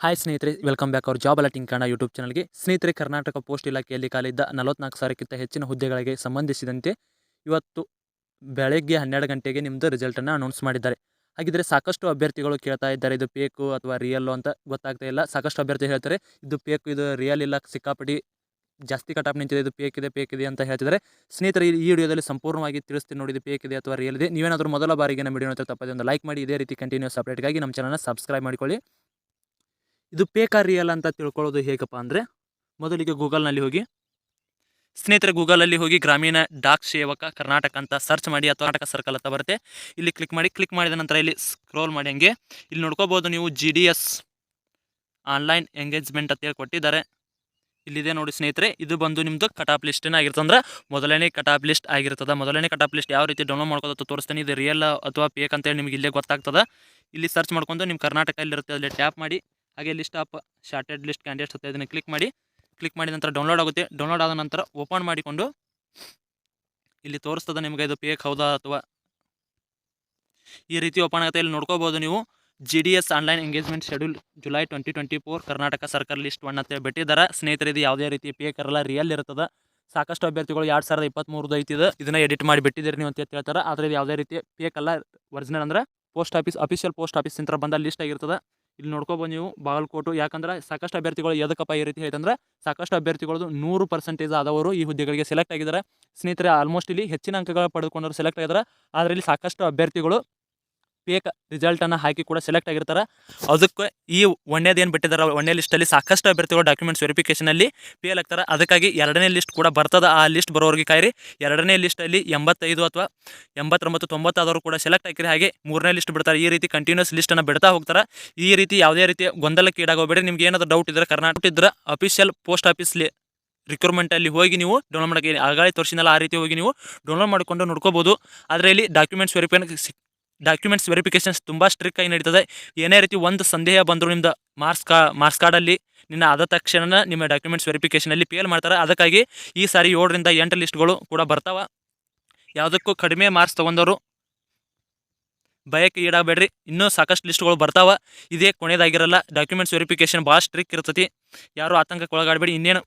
Hi ಸ್ನೇಹಿತರೆ, welcome back our job alerting Kannada YouTube ಚಾನಲ್ಗೆ. ಸ್ನೇಹಿತರೆ, ಕರ್ನಾಟಕ ಪೋಸ್ಟ್ ಇಲಾಖೆಯಲ್ಲಿ ಖಾಲಿದ್ದ 44,000ಕ್ಕಿಂತ ಹೆಚ್ಚಿನ ಹುದ್ದೆಗಳಿಗೆ ಸಂಬಂಧಿಸಿದಂತೆ ಇವತ್ತು ಬೆಳಗ್ಗೆ 12 ಗಂಟೆಗೆ ನಿಮ್ಮದು ರಿಸಲ್ಟನ್ನು ಅನೌನ್ಸ್ ಮಾಡಿದ್ದಾರೆ. ಹಾಗಿದ್ರೆ ಸಾಕಷ್ಟು ಅಭ್ಯರ್ಥಿಗಳು ಕೇಳ್ತಾ ಇದ್ದಾರೆ, ಇದು ಫೇಕು ಅಥವಾ ರಿಯಲ್ಲು ಅಂತ ಗೊತ್ತಾಗ್ತಾ ಇಲ್ಲ. ಸಾಕಷ್ಟು ಅಭ್ಯರ್ಥಿ ಹೇಳ್ತಾರೆ ಇದು ಫೇಕು, ಇದು ರಿಯಲ್ ಇಲ್ಲ, ಸಿಕ್ಕಾಪಟ್ಟಿ ಜಾಸ್ತಿ ಕಟಾಪ್ ನಿಂತಿದೆ, ಇದು ಫೇಕ್ ಇದೆ ಅಂತ ಹೇಳ್ತಿದ್ದಾರೆ. ಸ್ನೇಹಿತರೆ, ಈ ವಿಡಿಯೋದಲ್ಲಿ ಸಂಪೂರ್ಣವಾಗಿ ತಿಳಿಸ್ತೀನಿ ನೋಡಿ, ಇದು ಫೇಕ್ ಇದೆ ಅಥವಾ ರಿಯಲ್ ಇದೆ. ನೀವೇನಾದರೂ ಮೊದಲ ಬಾರಿಗೆ ನಮ್ಮ ವಿಡಿಯೋ ನೋಡ್ತಾ ತಪ್ಪದೆ ಒಂದು ಲೈಕ್ ಮಾಡಿ, ಇದೇ ರೀತಿ ಕಂಟಿನ್ಯೂಸ್ ಅಪ್ಡೇಟ್ಗಾಗಿ ನಮ್ಮ ಚಾನಲ್ನ ಸಬ್ಸ್ಕ್ರೈಬ್ ಮಾಡಿಕೊಳ್ಳಿ. ಇದು ಫೇಕಾ ರಿಯಲ್ ಅಂತ ತಿಳ್ಕೊಳ್ಳೋದು ಹೇಗಪ್ಪ ಅಂದರೆ, ಮೊದಲಿಗೆ ಗೂಗಲ್ನಲ್ಲಿ ಹೋಗಿ ಸ್ನೇಹಿತರೆ, ಗೂಗಲಲ್ಲಿ ಹೋಗಿ ಗ್ರಾಮೀಣ ಡಾಕ್ ಸೇವಕ ಕರ್ನಾಟಕ ಅಂತ ಸರ್ಚ್ ಮಾಡಿ, ಅಥವಾ ಕರ್ನಾಟಕ ಸರ್ಕಲ್ ಅಂತ ಬರುತ್ತೆ, ಇಲ್ಲಿ ಕ್ಲಿಕ್ ಮಾಡಿದ ನಂತರ ಇಲ್ಲಿ ಸ್ಕ್ರೋಲ್ ಮಾಡಿ ಹಂಗೆ ಇಲ್ಲಿ ನೋಡ್ಕೋಬೋದು ನೀವು GDS ಆನ್ಲೈನ್ ಎಂಗೇಜ್ಮೆಂಟ್ ಅಂತ ಹೇಳಿ ಕೊಟ್ಟಿದ್ದಾರೆ. ಇಲ್ಲಿದೆ ನೋಡಿ ಸ್ನೇಹಿತರೆ, ಇದು ಬಂದು ನಿಮ್ಮದು ಕಟಾಪ್ ಲಿಸ್ಟನ್ನ ಆಗಿರ್ತದೆ. ಅಂದ್ರೆ ಮೊದಲನೇ ಕಟಾಪ್ ಲಿಸ್ಟ್ ಆಗಿರ್ತದೆ. ಮೊದಲನೇ ಕಟಾಪ್ ಲಿಸ್ಟ್ ಯಾವ ರೀತಿ ಡೌನ್ಲೋಡ್ ಮಾಡ್ಕೋದು ತೋರಿಸ್ತೇನೆ. ಇದು ರಿಯಲ್ ಅಥವಾ ಫೇಕ್ ಅಂತೇಳಿ ನಿಮಗೆ ಇಲ್ಲೇ ಗೊತ್ತಾಗ್ತದೆ. ಇಲ್ಲಿ ಸರ್ಚ್ ಮಾಡ್ಕೊಂಡು ನಿಮ್ಮ ಕರ್ನಾಟಕ ಇಲ್ಲಿರುತ್ತೆ, ಅಲ್ಲಿ ಟ್ಯಾಪ್ ಮಾಡಿ, ಹಾಗೆ list of sorted list candidates ಅಂತ ಇದನ್ನು ಕ್ಲಿಕ್ ಮಾಡಿದ ನಂತರ ಡೌನ್ಲೋಡ್ ಆಗುತ್ತೆ. ಡೌನ್ಲೋಡ್ ಆದ ನಂತರ ಓಪನ್ ಮಾಡಿಕೊಂಡು ಇಲ್ಲಿ ತೋರಿಸ್ತದೆ ನಿಮಗೆ ಇದು ಫೇಕ್ ಹೌದಾ ಅಥವಾ ಈ ರೀತಿ ಓಪನ್ ಆಗುತ್ತೆ. ಇಲ್ಲಿ ನೋಡ್ಕೋಬೋದು ನೀವು GDS online engagement schedule July 2024 Karnataka circle list 1 ಅಂತೇಳಿ ಬಿಟ್ಟಿದ್ದಾರೆ. ಸ್ನೇಹಿತರೆ, ಇದು ಯಾವುದೇ ರೀತಿ ಫೇಕ್ ಇರಲ್ಲ, ರಿಯಲ್ ಇರ್ತದೆ. ಸಾಕಷ್ಟು ಅಭ್ಯರ್ಥಿಗಳು 2023 ಐತಿದೆ ಇದನ್ನು ಎಡಿಟ್ ಮಾಡಿ ಬಿಟ್ಟಿದ್ದೀರಿ ನೀವು ಅಂತ ಹೇಳ್ತಾರೆ. ಆದರೆ ಇದು ಯಾವುದೇ ರೀತಿ ಫೇಕ್ ಅಲ್ಲ, ಒರಿಜಿನಲ್. ಅಂದ್ರೆ ಅಫಿಷಿಯಲ್ ಪೋಸ್ಟ್ ಆಫೀಸ್ ಇಂದ ಬಂದ ಲಿಸ್ಟ್ ಆಗಿರ್ತದೆ. ಇಲ್ಲಿ ನೋಡ್ಕೋಬೋದು ನೀವು ಬಾಗಲಕೋಟು. ಯಾಕಂದ್ರೆ ಸಾಕಷ್ಟು ಅಭ್ಯರ್ಥಿಗಳು ಎದಕ್ಕಪ್ಪ ಈ ರೀತಿ ಹೇಳ್ತಂದ್ರೆ, ಸಾಕಷ್ಟು ಅಭ್ಯರ್ಥಿಗಳು 100% ಆದವರು ಈ ಹುದ್ದೆಗಳಿಗೆ ಸೆಲೆಕ್ಟ್ ಆಗಿದ್ದಾರೆ. ಸ್ನೇಹಿತರೆ, ಆಲ್ಮೋಸ್ಟ್ ಇಲ್ಲಿ ಹೆಚ್ಚಿನ ಅಂಕಗಳು ಪಡೆದುಕೊಂಡವರು ಸೆಲೆಕ್ಟ್ ಆಗಿದ್ದಾರೆ. ಆದರೆ ಇಲ್ಲಿ ಸಾಕಷ್ಟು ಅಭ್ಯರ್ಥಿಗಳು ಫೇಕ್ ರಿಸಲ್ಟನ್ನು ಹಾಕಿ ಕೂಡ ಸೆಲೆಕ್ಟ್ ಆಗಿರ್ತಾರೆ. ಅದಕ್ಕೆ ಈ ಒಂದೇದು ಏನು ಬಿಟ್ಟಿದ್ದಾರೆ, ಒಂದೇ ಲಿಸ್ಟಲ್ಲಿ ಸಾಕಷ್ಟು ಅಭ್ಯರ್ಥಿಗಳು ಡಾಕ್ಯುಮೆಂಟ್ಸ್ ವೆರಿಫಿಕೇಷನಲ್ಲಿ ಫೇಲ್ ಆಗ್ತಾರೆ. ಅದಕ್ಕಾಗಿ ಎರಡನೇ ಲಿಸ್ಟ್ ಕೂಡ ಬರ್ತದೆ. ಆ ಲಿಸ್ಟ್ ಬರೋರಿಗೆ ಕಾಯಿರಿ. ಎರಡನೇ ಲಿಸ್ಟಲ್ಲಿ 85 ಅಥವಾ 89, 90 ಆದವರು ಕೂಡ ಸೆಲೆಕ್ಟ್ ಆಗಿರಿ. ಹಾಗೆ ಮೂರನೇ ಲಿಸ್ಟ್ ಬಿಡ್ತಾರೆ. ಈ ರೀತಿ ಕಂಟಿನ್ಯೂಸ್ ಲಿಸ್ಟನ್ನು ಬಿಡ್ತಾ ಹೋಗ್ತಾರೆ. ಈ ರೀತಿ ಯಾವುದೇ ರೀತಿ ಗೊಂದಲಕ್ಕೆ ಈಡಾಗೋಬೇಡಿ. ನಿಮ್ಗೆ ಏನಾದರೂ ಡೌಟ್ ಇದ್ದರೆ ಕರ್ನಾಟಕ ಇದ್ದರೆ ಅಫಿಷಿಯಲ್ ಪೋಸ್ಟ್ ಆಫೀಸ್ಲಿ ರಿಕ್ರೂಟ್ಮೆಂಟಲ್ಲಿ ಹೋಗಿ ನೀವು ಡೌನ್ಲೋಡ್ ಮಾಡೋಕ್ಕೆ ಆಗಾಳಿ ತೋರಿಸಿನಲ್ಲ, ಆ ರೀತಿ ಹೋಗಿ ನೀವು ಡೌನ್ಲೋಡ್ ಮಾಡಿಕೊಂಡು ನೋಡ್ಕೋಬೋದು. ಆದರೆ ಇಲ್ಲಿ ಡಾಕ್ಯುಮೆಂಟ್ಸ್ ವೆರಿಫಿಕೇಷನ್ಸ್ ತುಂಬ ಸ್ಟ್ರಿಕ್ ಆಗಿ ನಡೀತದೆ. ಏನೇ ರೀತಿ ಒಂದು ಸಂದೇಹ ಬಂದರೂ ನಿಮ್ದು ಮಾರ್ಕ್ಸ್ ಕಾರ್ಡಲ್ಲಿ ನಿನ್ನ ಆದ ತಕ್ಷಣ ನಿಮ್ಮ ಡಾಕ್ಯುಮೆಂಟ್ಸ್ ವೆರಿಫಿಕೇಷನಲ್ಲಿ ಫೇಲ್ ಮಾಡ್ತಾರೆ. ಅದಕ್ಕಾಗಿ ಈ ಸಾರಿ 7ರಿಂದ 8 ಲಿಸ್ಟ್ಗಳು ಕೂಡ ಬರ್ತಾವೆ. ಯಾವುದಕ್ಕೂ ಕಡಿಮೆ ಮಾರ್ಕ್ಸ್ ತೊಗೊಂಡವರು ಭಯಕ್ಕೆ ಈಡಾಗಬೇಡ್ರಿ. ಇನ್ನೂ ಸಾಕಷ್ಟು ಲಿಸ್ಟ್ಗಳು ಬರ್ತಾವೆ. ಇದೇ ಕೊನೆಯದಾಗಿರಲ್ಲ. ಡಾಕ್ಯುಮೆಂಟ್ಸ್ ವೆರಿಫಿಕೇಷನ್ ಭಾಳ ಸ್ಟ್ರಿಕ್ ಇರ್ತೈತಿ. ಯಾರು ಆತಂಕಕ್ಕೆ ಒಳಗಾಡಬೇಡಿ. ಇನ್ನೇನು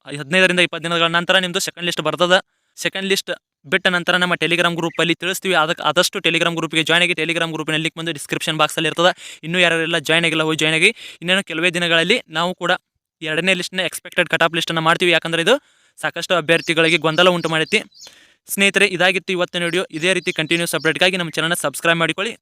15ರಿಂದ 20 ದಿನಗಳ ನಂತರ ನಿಮ್ಮದು ಸೆಕೆಂಡ್ ಲಿಸ್ಟ್ ಬರ್ತದೆ. ಸೆಕೆಂಡ್ ಲಿಸ್ಟ್ ಬಿಟ್ಟ ನಂತರ ನಮ್ಮ ಟೆಲಿಗ್ರಾಮ್ ಗ್ರೂಪಲ್ಲಿ ತಿಳಿಸ್ತೀವಿ. ಅದಕ್ಕೆ ಆದಷ್ಟು ಟೆಲಿಗ್ರಾಮ್ ಗ್ರೂಪ್ಗೆ ಜಾಯ್ನ್ ಆಗಿ. ಟೆಲಿಗ್ರಾಮ್ ಗ್ರೂಪಿನ ಲಿಂಕ್ ಬಂದು ಡಿಸ್ಕ್ರಿಪ್ಷನ್ ಬಾಕ್ಸಲ್ಲಿ ಇರ್ತದೆ. ಇನ್ನೂ ಯಾರೆಲ್ಲ ಜಾಯ್ನ್ ಆಗಿಲ್ಲ ಹೋಗಿ ಜಾಯ್ನ್ ಆಗಿ. ಇನ್ನೇನು ಕೆಲವೇ ದಿನಗಳಲ್ಲಿ ನಾವು ಕೂಡ ಎರಡನೇ ಲಿಸ್ಟ್ನ ಎಕ್ಸ್ಪೆಕ್ಟೆಡ್ ಕಟಾಪ್ ಲಿಸ್ಟನ್ನು ಮಾಡ್ತೀವಿ. ಯಾಕಂದರೆ ಇದು ಸಾಕಷ್ಟು ಅಭ್ಯರ್ಥಿಗಳಿಗೆ ಗೊಂದಲ ಉಂಟು ಮಾಡೈತಿ. ಸ್ನೇಹಿತರೆ, ಇದಾಗಿತ್ತು ಇವತ್ತಿನ ವಿಡಿಯೋ. ಇದೇ ರೀತಿ ಕಂಟಿನ್ಯೂಸ್ ಅಪ್ಡೇಟ್ಗಾಗಿ ನಮ್ಮ ಚಾನಲ್ನ ಸಬ್ಸ್ಕ್ರೈಬ್ ಮಾಡಿಕೊಳ್ಳಿ.